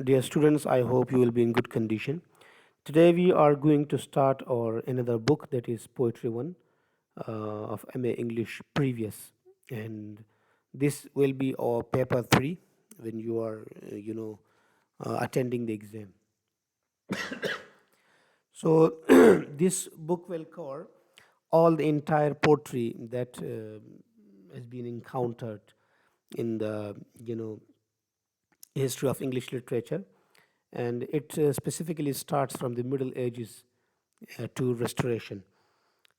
Dear students, I hope you will be in good condition. Today we are going to start our another book, that is Poetry 1 of MA English Previous, and this will be our paper 3 when you are attending the exam. So this book will cover all the entire poetry that has been encountered in the history of English literature, and it specifically starts from the Middle Ages to Restoration.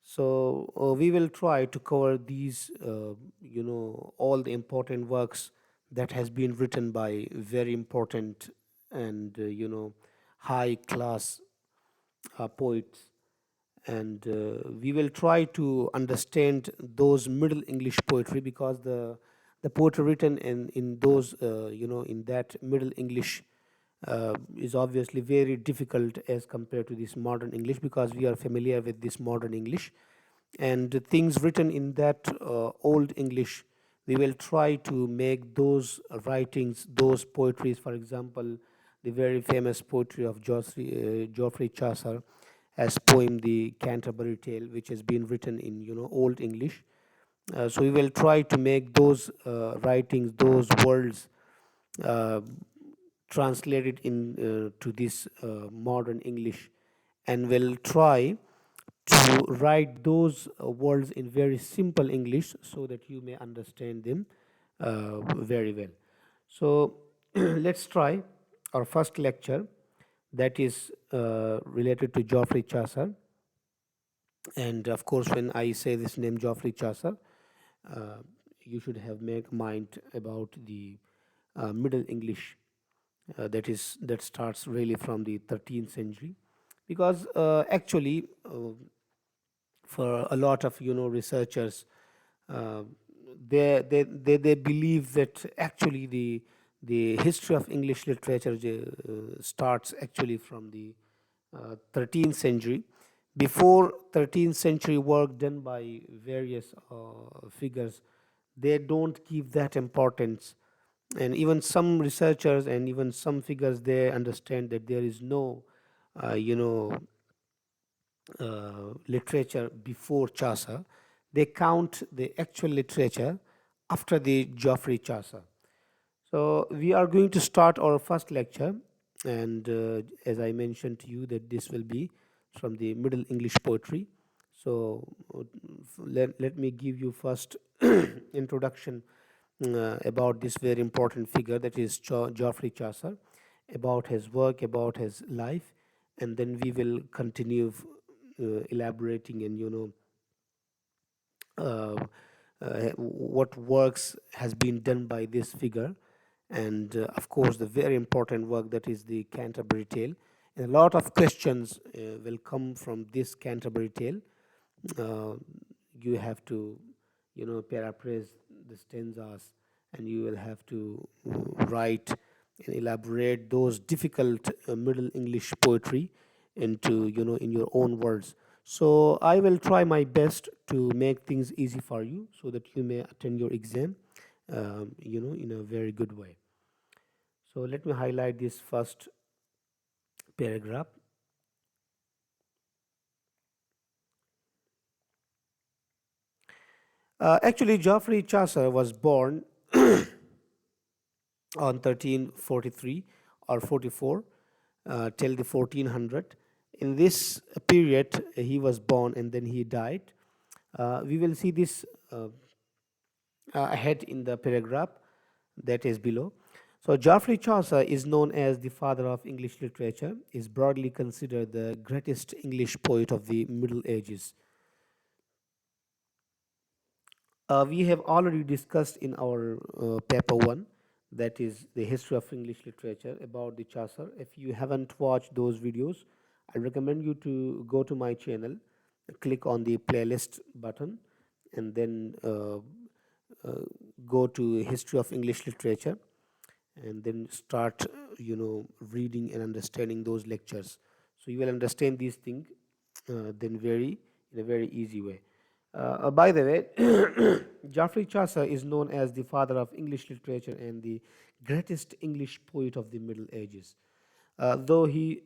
So we will try to cover these, all the important works that has been written by very important and high class poets, and we will try to understand those Middle English poetry, because the poetry written in those in that Middle English is obviously very difficult as compared to this modern English, because we are familiar with this modern English, and the things written in that old English, we will try to make those writings, those poetries. For example, the very famous poetry of Geoffrey Chaucer, as poem the Canterbury Tale, which has been written in old English. So we will try to make those writings, those words, uh, translated in to this modern English, and will try to write those words in very simple English so that you may understand them very well. So let's try our first lecture, that is related to Geoffrey Chaucer. And of course, when I say this name, Geoffrey Chaucer, uh, you should have make mind about the Middle English, that starts really from the 13th century, because actually, for a lot of researchers, uh, they believe that actually the history of English literature starts actually from the 13th century. Before 13th century work done by various figures, they don't give that importance, and even some researchers and even some figures, they understand that there is no uh, you know literature before Chaucer. They count the actual literature after the Geoffrey Chaucer. So we are going to start our first lecture, and as I mentioned to you, that this will be from the Middle English poetry. So let me give you first introduction about this very important figure, that is Geoffrey Chaucer, about his work, about his life, and then we will continue elaborating and uh, what works has been done by this figure, and of course the very important work, that is the Canterbury Tale. And a lot of questions will come from this Canterbury Tale. uh, you have to paraphrase the stanzas, and you will have to write and elaborate those difficult Middle English poetry into in your own words. So I will try my best to make things easy for you, so that you may attend your exam in a very good way. So let me highlight this first paragraph. Actually, Geoffrey Chaucer was born on 1343 or 44 till the 1400. In this period, he was born and then he died. We will see this ahead in the paragraph that is below. So Geoffrey Chaucer is known as the father of English literature, is broadly considered the greatest English poet of the Middle Ages. We have already discussed in our paper 1, that is the history of English literature, about the Chaucer. If you haven't watched those videos, I recommend you to go to my channel, click on the playlist button, and then uh, go to history of English literature, and then start reading and understanding those lectures. So you will understand these things then very in a very easy way. By the way, Geoffrey Chaucer is known as the father of English literature and the greatest English poet of the Middle Ages. Though he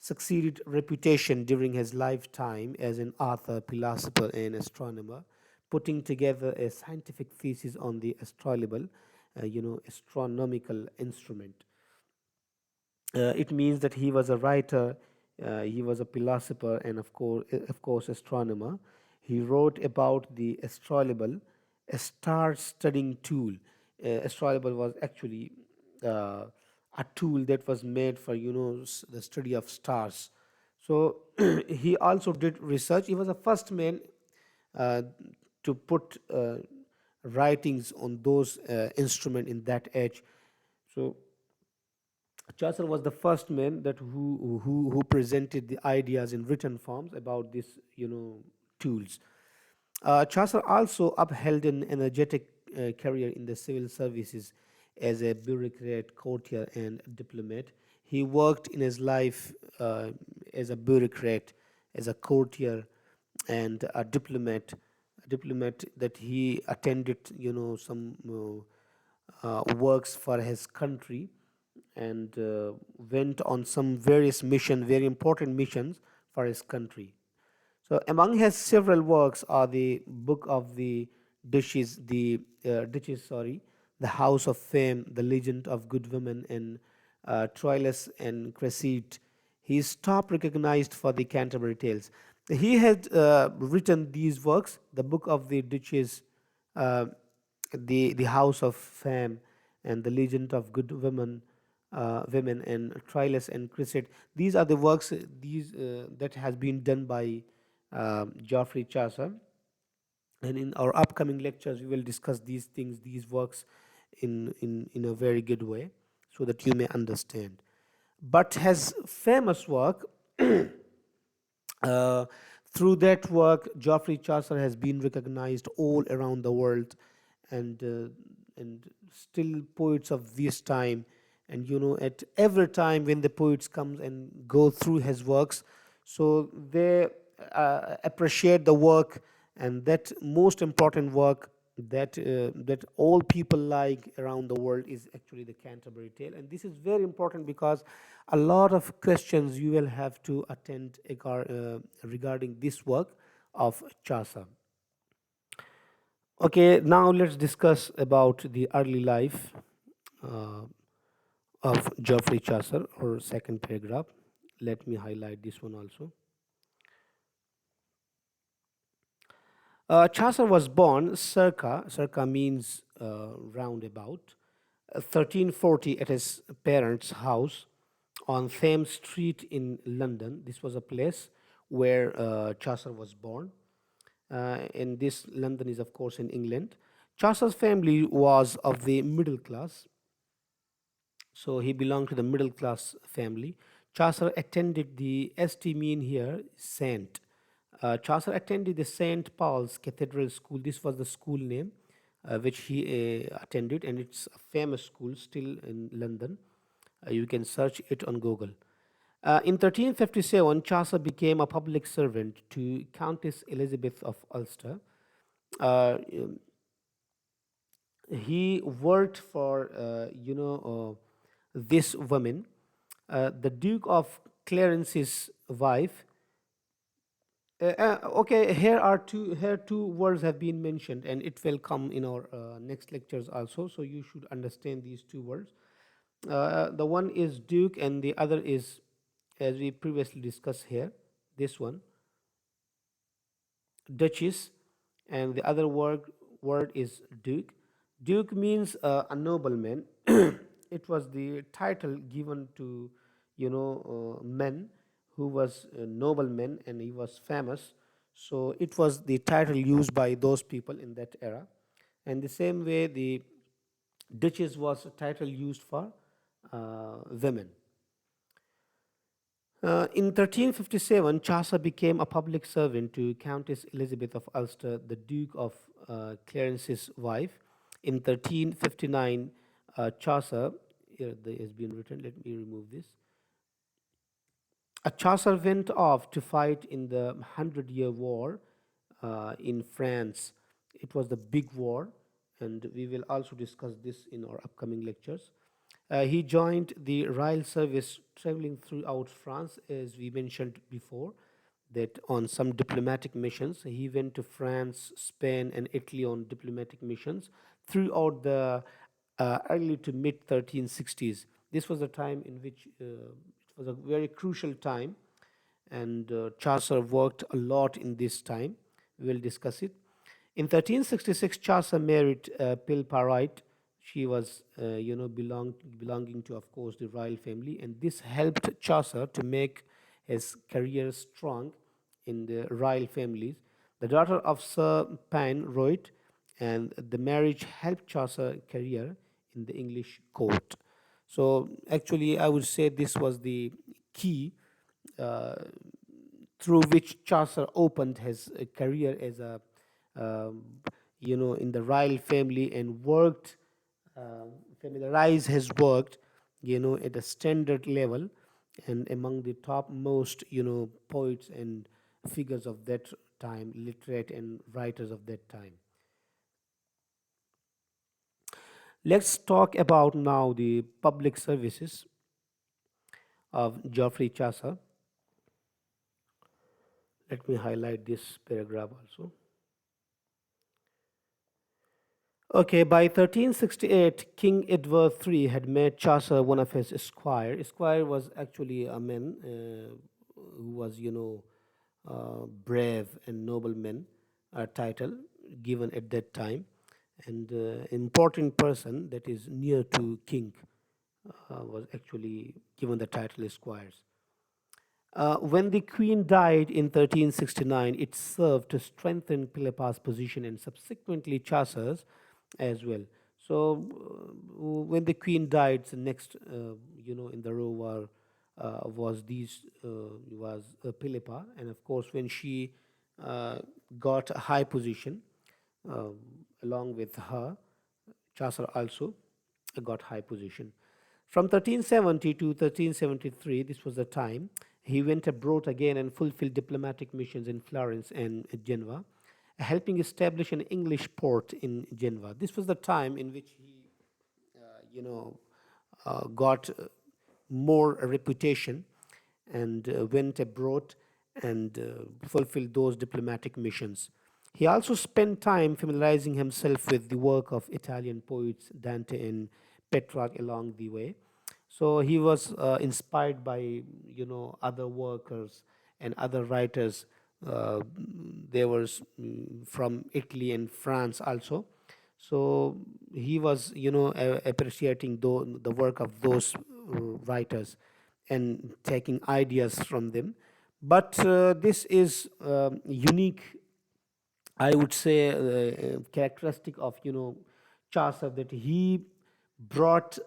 succeeded reputation during his lifetime as an author, philosopher, and astronomer, putting together a scientific thesis on the astrolabial, astronomical instrument. It means that he was a writer, he was a philosopher, and of course, astronomer. He wrote about the astrolabe, a star studying tool. Astrolabe was actually uh, a tool that was made for the study of stars. So he also did research. He was the first man uh, to put writings on those instrument in that age. So Chaucer was the first man that who presented the ideas in written forms about these tools. Chaucer also upheld an energetic career in the civil services as a bureaucrat, courtier, and diplomat. He worked in his life as a bureaucrat, as a courtier, and a diplomat. A diplomat that he attended, some works for his country, and went on some various mission, very important missions for his country. So among his several works are the Book of the Ditches, sorry, the House of Fame, the Legend of Good Women, and Troilus and Cresside. He is top recognized for the Canterbury Tales. He had written these works, the Book of the Ditches, uh, the House of Fame, and the Legend of Good Women, and Troilus and Cresside. These are the works that has been done by Geoffrey Chaucer, and in our upcoming lectures we will discuss these things, these works, in a very good way, so that you may understand. But his famous work, uh, through that work, Geoffrey Chaucer has been recognized all around the world, and still poets of this time, and at every time when the poets come and go through his works, so they appreciate the work, and that most important work that all people like around the world is actually the Canterbury Tale. And this is very important because a lot of questions you will have to attend regarding this work of Chaucer. Okay, now let's discuss about the early life uh, of Geoffrey Chaucer, or second paragraph. Let me highlight this one also. Chaucer was born circa means roundabout, 1340 at his parents' house on Thames Street in London. This was a place where Chaucer was born. And this London is, of course, in England. Chaucer's family was of the middle class, so he belonged to the middle class family. Chaucer attended the St. mean here, Saint. Chaucer attended the St. Paul's Cathedral School. This was the school name which he attended, and it's a famous school still in London. You can search it on Google. In 1357, Chaucer became a public servant to Countess Elizabeth of Ulster. Uh, he worked for this woman, the Duke of Clarence's wife. Okay, here two words have been mentioned, and it will come in our next lectures also. So you should understand these two words. The one is Duke, and the other is, as we previously discussed here, this one, Duchess, and the other word is Duke. Duke means a nobleman. It was the title given to men who was a nobleman, and he was famous. So it was the title used by those people in that era. And the same way, the Duchess was a title used for women. In 1357, Chaucer became a public servant to Countess Elizabeth of Ulster, the Duke of Clarence's wife. In 1359, Chaucer, here has been written, let me remove this. Chaucer went off to fight in the Hundred Year War in France. It was the big war, and we will also discuss this in our upcoming lectures. He joined the rail service traveling throughout France, as we mentioned before, that on some diplomatic missions. He went to France, Spain, and Italy on diplomatic missions throughout the early to mid 1360s. This was a time in which it was a very crucial time, and Chaucer worked a lot in this time. We will discuss it. In 1366, Chaucer married Pilparite. She was, belonging to, of course, the royal family, and this helped Chaucer to make his career strong in the royal families. The daughter of Sir Pan Royd, and the marriage helped Chaucer career in the English court. So actually, I would say this was the key uh, through which Chaucer opened his career as a, um, in the royal family, and worked, familiarized his work, at a standard level, and among the topmost, poets and figures of that time, literate and writers of that time. Let's talk about now the public services of Geoffrey Chaucer. Let me highlight this paragraph also. Okay, by 1368, King Edward III had made Chaucer one of his esquire. Esquire was actually a man who was, brave and nobleman, a title given at that time, and important person that is near to king was actually given the title esquires. When the queen died in 1369, it served to strengthen Philippa's position and subsequently Chaucer's as well. So, when the queen died, the next, in the row was Philippa, and of course, when she uh, got a high position, uh, along with her, Chaucer also got high position. From 1370 to 1373, this was the time he went abroad again and fulfilled diplomatic missions in Florence and Genoa, helping establish an English port in Genoa. This was the time in which he, got more reputation, and went abroad and fulfilled those diplomatic missions. He also spent time familiarizing himself with the work of Italian poets Dante and Petrarch along the way. So he was inspired by, other workers and other writers. Uh, there was from Italy and France also. So he was, appreciating the work of those writers and taking ideas from them. But this is unique, I would say, characteristic of, Chaucer, that he brought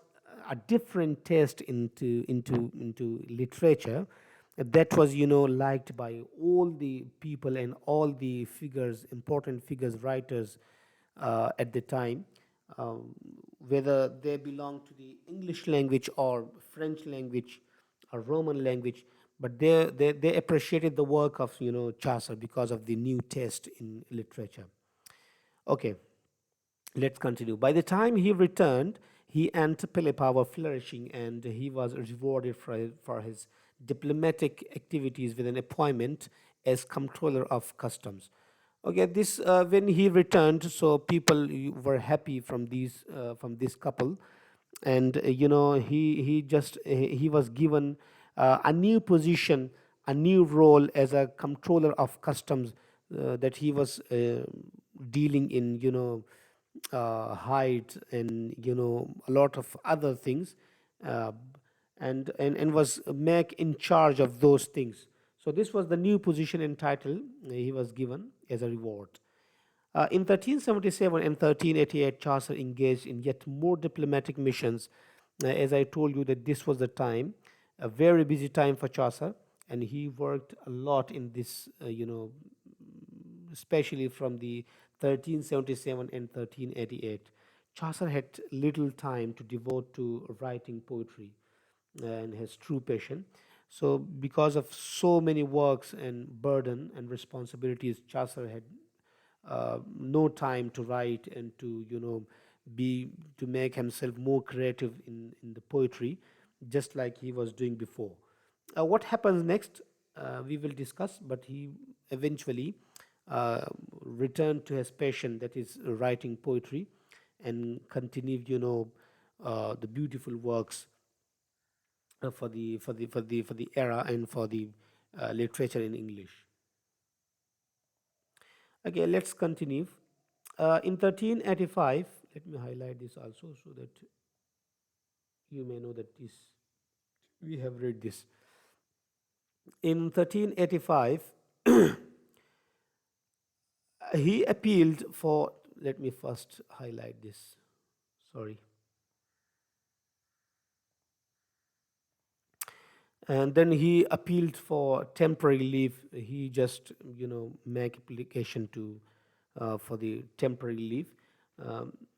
a different taste into literature that was, liked by all the people and all the figures, important figures, writers at the time, um, whether they belong to the English language or French language or Roman language, but they appreciated the work of, Chaucer because of the new taste in literature. Okay, let's continue. By the time he returned, he and Philippa were flourishing, and he was rewarded for his diplomatic activities with an appointment as comptroller of customs. Okay, this when he returned, so people were happy from this couple, and he was given a new position, a new role as a comptroller of customs, that he was dealing in, height and, a lot of other things, uh, and was make in charge of those things. So this was the new position and title he was given as a reward. In 1377 and 1388, Chaucer engaged in yet more diplomatic missions. As I told you, that this was the time, a very busy time for Chaucer, and he worked a lot in this, especially from the 1377 and 1388. Chaucer had little time to devote to writing poetry and his true passion. So, because of so many works and burden and responsibilities, Chaucer had no time to write and to be to make himself more creative in the poetry, just like he was doing before. What happens next, we will discuss, but he eventually uh, returned to his passion, that is writing poetry, and continued the beautiful works for the era and for the literature in English. Okay, let's continue. In 1385, let me highlight this also so that you may know that this we have read this. In 1385, he appealed for. Let me first highlight this. Sorry. And then he appealed for temporary leave. He just make application to for the temporary leave.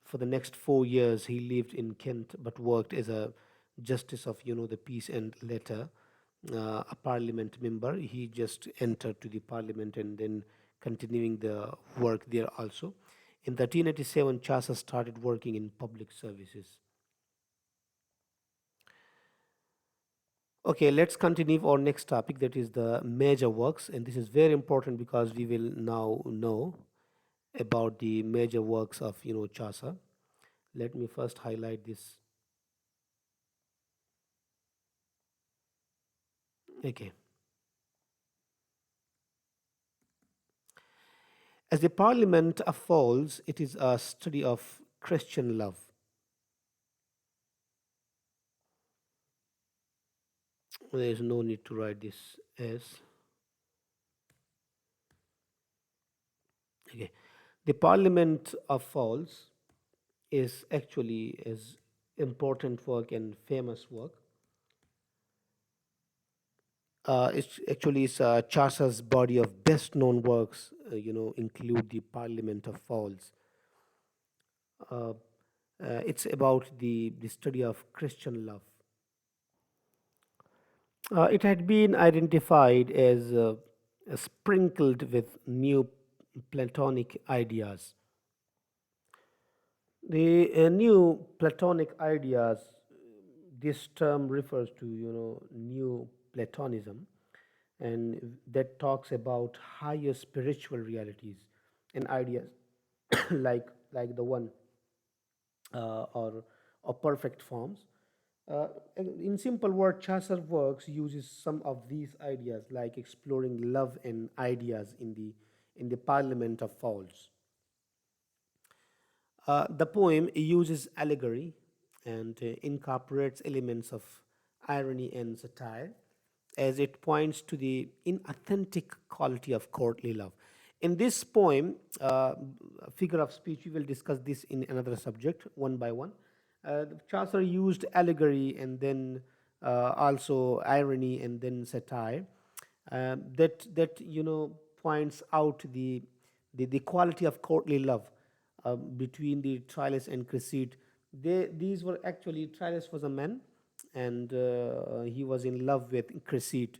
For the next 4 years he lived in Kent but worked as a justice of the peace and later a parliament member. He just entered to the parliament and then continuing the work there also. In 1387 Chaucer started working in public services. Okay, let's continue our next topic, that is the major works, and this is very important because we will now know about the major works of Chaucer. Let me first highlight this. Okay, as the Parliament unfolds, it is a study of Christian love. There is no need to write this as. Okay, the Parliament of Falls is actually is important work and famous work. It's actually Chaucer's body of best known works. Include the Parliament of Falls. Uh, it's about the study of Christian love. It had been identified as sprinkled with new Platonic ideas. The new Platonic ideas, this term refers to new Platonism, and that talks about higher spiritual realities and ideas like the one or perfect forms. In simple words, Chaucer works uses some of these ideas, like exploring love and ideas in the Parliament of Fowls. The poem uses allegory and incorporates elements of irony and satire as it points to the inauthentic quality of courtly love. In this poem, figure of speech, we will discuss this in another subject one by one. Chaucer used allegory and then also irony and then satire that points out the quality of courtly love between the Troilus and Cressida. These were actually, Troilus was a man, and he was in love with Cressida.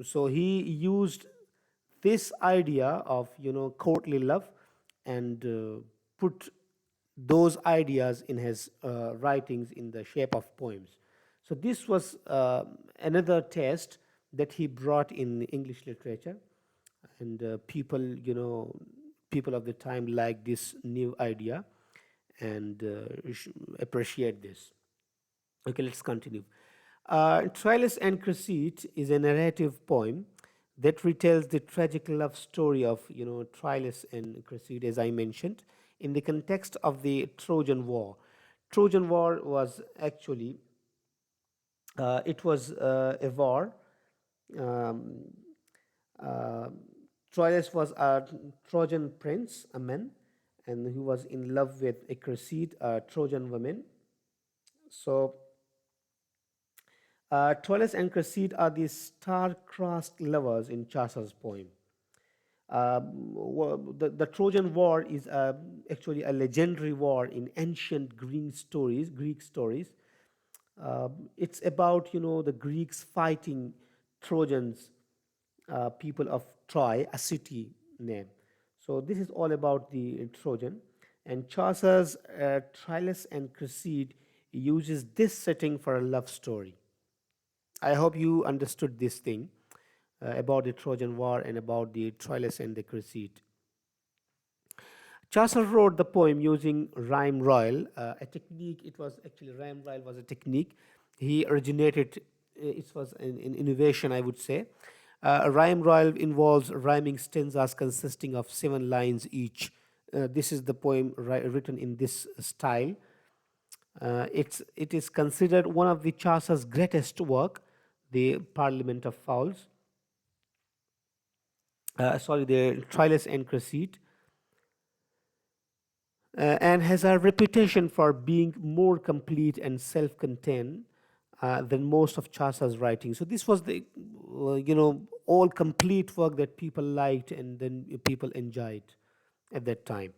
So he used this idea of courtly love and put those ideas in his writings in the shape of poems. So this was another test that he brought in English literature, and people of the time like this new idea and appreciate this. Okay, let's continue. Troilus and Cressida is a narrative poem that retells the tragic love story of Troilus and Cressida, as I mentioned, in the context of the Trojan War. Trojan War was actually it was a war. Um, uh, Troilus was a Trojan prince, a man, and he was in love with a Cressida, a Trojan woman. So Troilus and Cressida are the star-crossed lovers in Chaucer's poem. The Trojan War is actually a legendary war in ancient Greek stories. It's about the Greeks fighting Trojans, people of Troy, a city name. So this is all about the Trojan. And Chaucer's Trilus and Cresside uses this setting for a love story. I hope you understood this thing about the Trojan War and about the Trilus and the Cresside. Chaucer wrote the poem using rhyme royal, a technique. It was actually rhyme royal was a technique. He originated. It was an innovation, I would say. Rhyme royal involves rhyming stanzas consisting of 7 lines each. This is the poem written in this style. It is considered one of the Chaucer's greatest work, the Parliament of Fowls. Sorry, the Trilus and Cresside, and has a reputation for being more complete and self-contained than most of Chaucer's writing. So this was the all complete work that people liked and then people enjoyed at that time.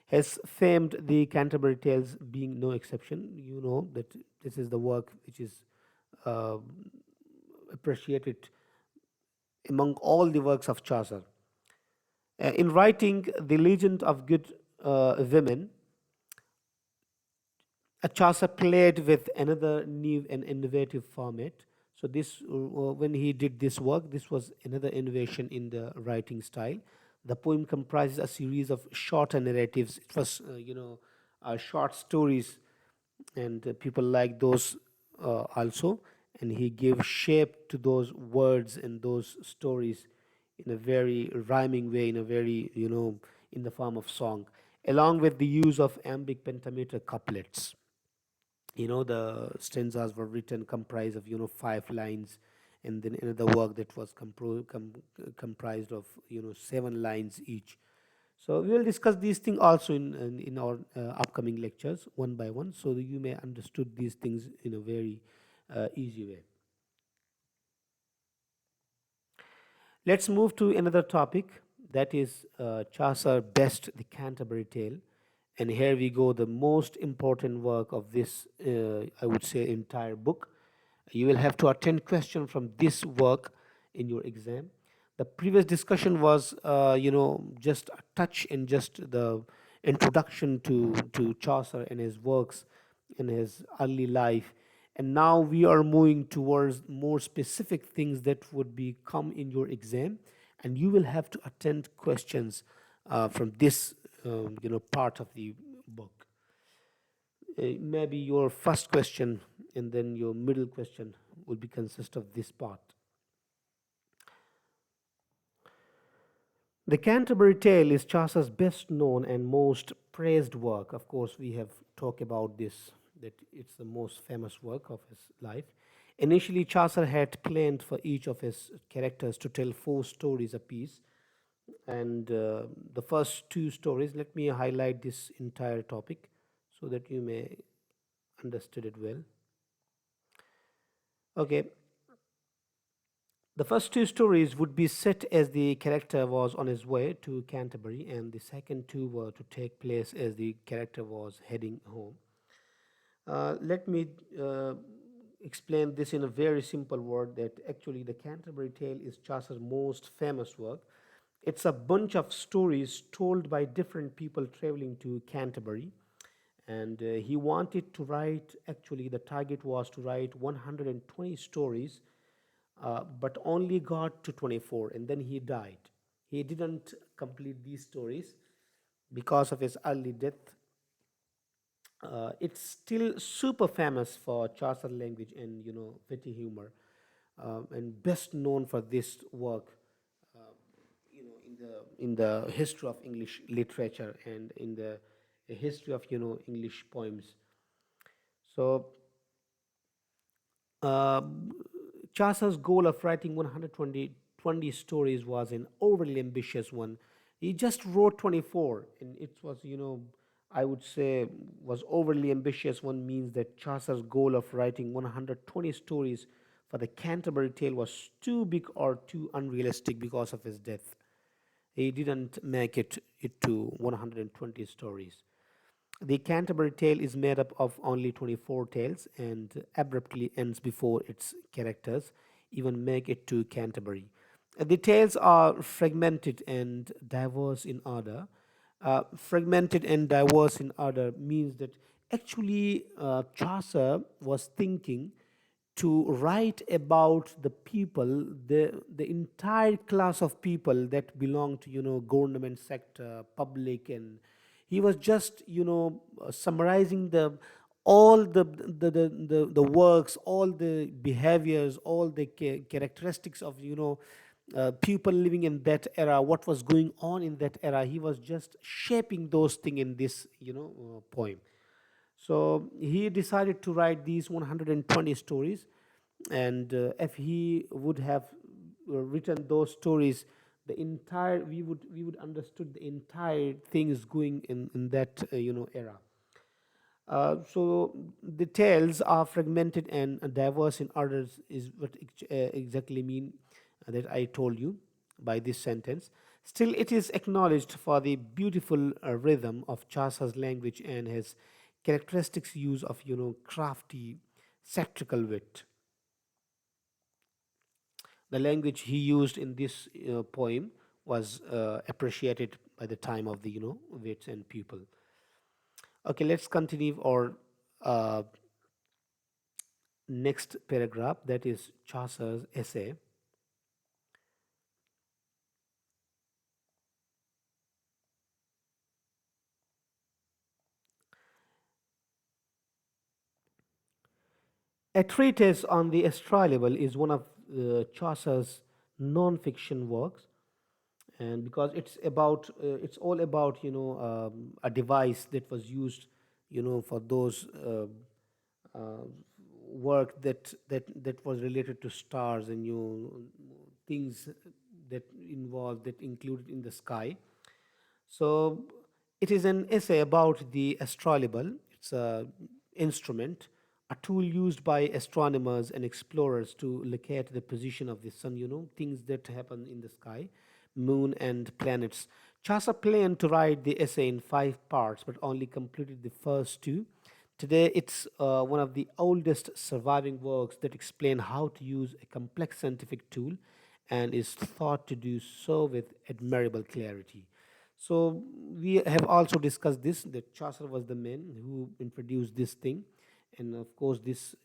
Has famed the Canterbury Tales being no exception. You know that this is the work which is uh, appreciated among all the works of Chaucer. In writing The Legend of Good Women, Chaucer played with another new and innovative format. So this, when he did this work, this was another innovation in the writing style. The poem comprises a series of shorter narratives. It was, short stories, and people like those also. And he gave shape to those words and those stories in a very rhyming way, in a very, in the form of song, along with the use of iambic pentameter couplets. The stanzas were written comprised of 5 lines, and then another work that was comprised of 7 lines each. So we will discuss these things also in our upcoming lectures one by one, so that you may understood these things in a very easy way. Let's move to another topic, that is Chaucer Best the Canterbury Tale. And here we go, the most important work of this, I would say, entire book. You will have to attend question from this work in your exam. The previous discussion was, just a touch and just the introduction to Chaucer and his works in his early life. And now we are moving towards more specific things that would be come in your exam, and you will have to attend questions from this part of the book. Maybe your first question and then your middle question will be consist of this part. The Canterbury Tale is Chaucer's best known and most praised work. Of course, we have talked about this, that it's the most famous work of his life. Initially, Chaucer had planned for each of his characters to tell 4 stories apiece. And the first 2 stories, let me highlight this entire topic so that you may understood it well. Okay, the first 2 stories would be set as the character was on his way to Canterbury, and the second 2 were to take place as the character was heading home. Let me explain this in a very simple word, that actually the Canterbury Tale is Chaucer's most famous work. It's a bunch of stories told by different people traveling to Canterbury. And he wanted to write, actually, the target was to write 120 stories, but only got to 24, and then he died. He didn't complete these stories because of his early death. It's still super famous for Chaucer language and witty humor, and best known for this work, in the history of English literature and in the history of English poems. So um, Chaucer's goal of writing 120 stories was an overly ambitious one. He just wrote 24, and it was, I would say, was overly ambitious one means that Chaucer's goal of writing 120 stories for the Canterbury Tale was too big or too unrealistic because of his death. He didn't make it to 120 stories. The Canterbury Tale is made up of only 24 tales and abruptly ends before its characters even make it to Canterbury. The tales are fragmented and diverse in order. Fragmented and diverse in order means that actually Chaucer was thinking to write about the people, the entire class of people that belong to government sector, public, and he was just summarizing all the works, all the behaviors, all the characteristics of people living in that era, what was going on in that era. He was just shaping those things in this poem. So he decided to write these 120 stories, and if he would have written those stories, the entire we would understood the entire things going in that era. So the tales are fragmented and diverse in orders is what exactly mean that I told you by this sentence. Still, it is acknowledged for the beautiful rhythm of Chaucer's language and his characteristics use of crafty satirical wit. The language he used in this poem was appreciated by the time of the wits and people. Okay, let's continue our uh, next paragraph, that is Chaucer's essay. A treatise on the astrolabe is one of Chaucer's non-fiction works, and because it's all about a device that was used for those uh, work that was related to stars and things that involved that included in the sky. So it is an essay about the astrolabe. It's a instrument, a tool used by astronomers and explorers to locate the position of the sun, things that happen in the sky, moon and planets. Chaucer planned to write the essay in 5 parts, but only completed the first two. Today, it's one of the oldest surviving works that explain how to use a complex scientific tool and is thought to do so with admirable clarity. So we have also discussed this, that Chaucer was the man who introduced this thing, and of course this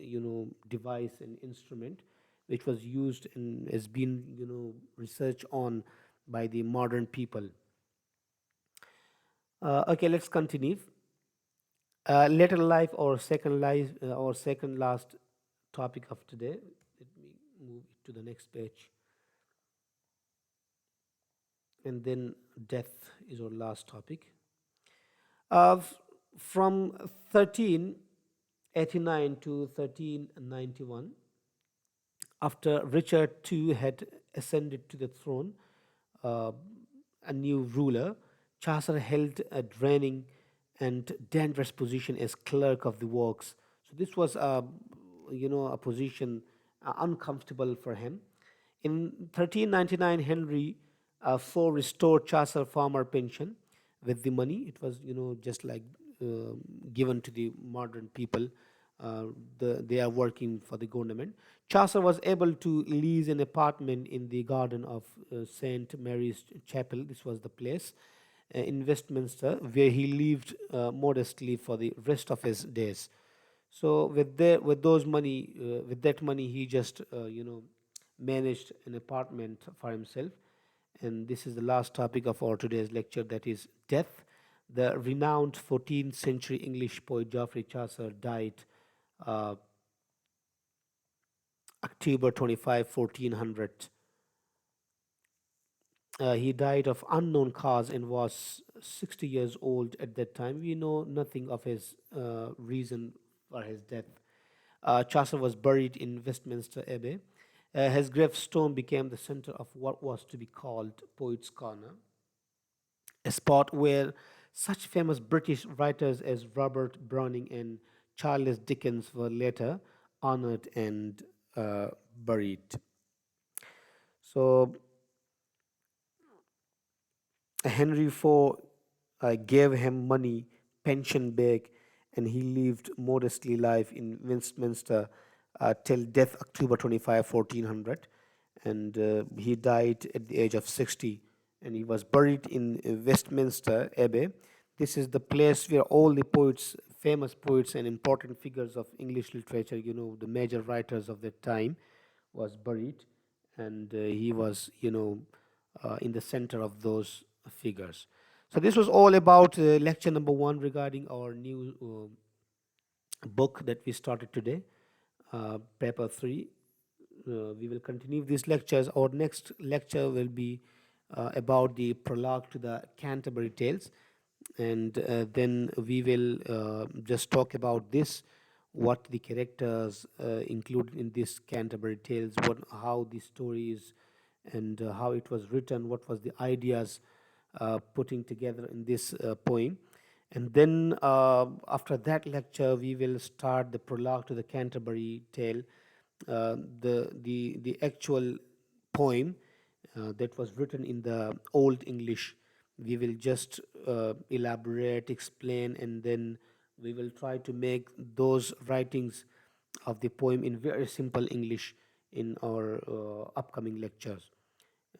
device and instrument which was used and has been researched on by the modern people. Okay, let's continue. Later life or second life or second last topic of today. Let me move it to the next page, and then death is our last topic. Of From 1389 to 1391, after Richard II had ascended to the throne, uh, a new ruler, Chaucer held a draining and dangerous position as clerk of the works. So this was a position uncomfortable for him. In 1399, Henry IV restored Chaucer farmer pension with the money. It was just like given to the modern people. They are working for the government. Chaucer was able to lease an apartment in the garden of St. Mary's Chapel. This was the place in Westminster where he lived modestly for the rest of his days. So with that money, he just managed an apartment for himself. And this is the last topic of our today's lecture, that is death. The renowned 14th century English poet Geoffrey Chaucer died uh, October 25, 1400. He died of unknown cause and was 60 years old at that time. We know nothing of his reason for his death. Chaucer was buried in Westminster Abbey. His gravestone became the center of what was to be called Poets' Corner, a spot where such famous British writers as Robert Browning and Charles Dickens were later honored and buried. So Henry IV gave him money, pension back, and he lived modestly life in Westminster till death October 25, 1400. and he died at the age of 60, and he was buried in Westminster Abbey. This is the place where all the poets, famous poets and important figures of English literature, the major writers of that time, was buried, and he was, in the center of those figures. So this was all about lecture number one regarding our new book that we started today, paper three. We will continue these lectures. Our next lecture will be about the prologue to the Canterbury Tales, and then we will just talk about this, what the characters included in this Canterbury Tales, how the story is, and how it was written, what was the ideas putting together in this poem. And then after that lecture, we will start the prologue to the Canterbury Tale, the actual poem that was written in the Old English. We will just elaborate, explain, and then we will try to make those writings of the poem in very simple English in our upcoming lectures.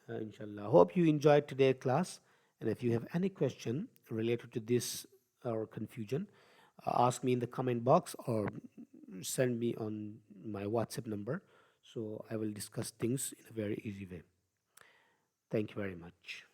Inshallah. Hope you enjoyed today's class. And if you have any question related to this or confusion, ask me in the comment box or send me on my WhatsApp number. So I will discuss things in a very easy way. Thank you very much.